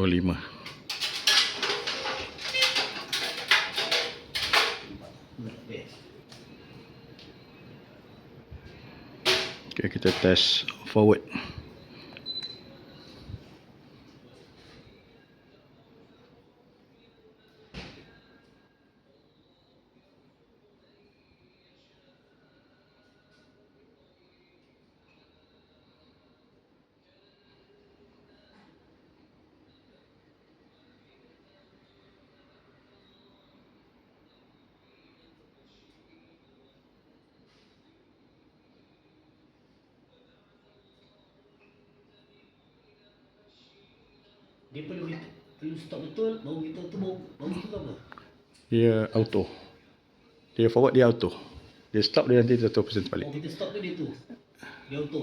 45. Okay, kita test forward. Dia perlu stop betul, baru kita tu baru kita apa? Dia auto. Dia forward, dia auto. Dia stop, dia nanti tutup persen balik. Oh, kita stop tu dia tu. Dia auto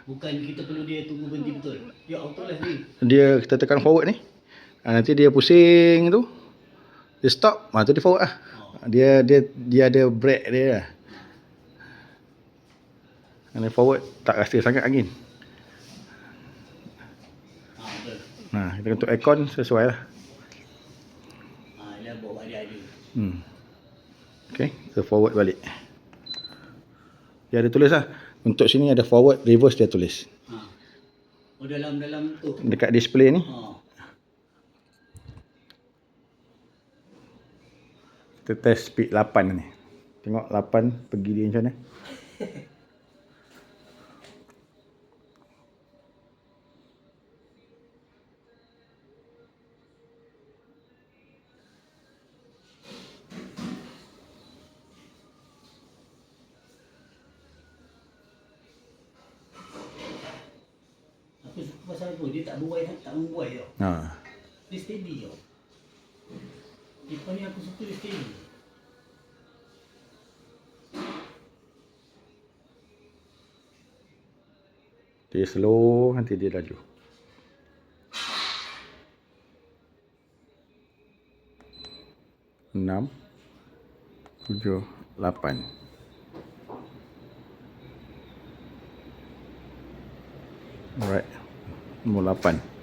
Bukan kita perlu dia tunggu berhenti betul. Dia auto lah ni. Dia kita tekan forward ni. Nanti dia pusing tu. Dia stop, tu dia forward lah. Dia ada brake dia lah. Kalau forward tak rasa sangat angin. Betul. Kita untuk aircon sesuai lah. Dia bawa dia ada. Okay, kita forward balik. Dia ada tulis lah. Untuk sini ada forward, reverse dia tulis. Oh, dalam tu. Dekat display ni. Kita test speed 8 ni. Tengok 8 pergi dia macam mana. Aku suka pasal tu, dia tak membuai tau. Dia steady tau. Depan ni aku suka dia steady. Dia slow, nanti dia laju. 6 7 8. Alright. Nombor 8.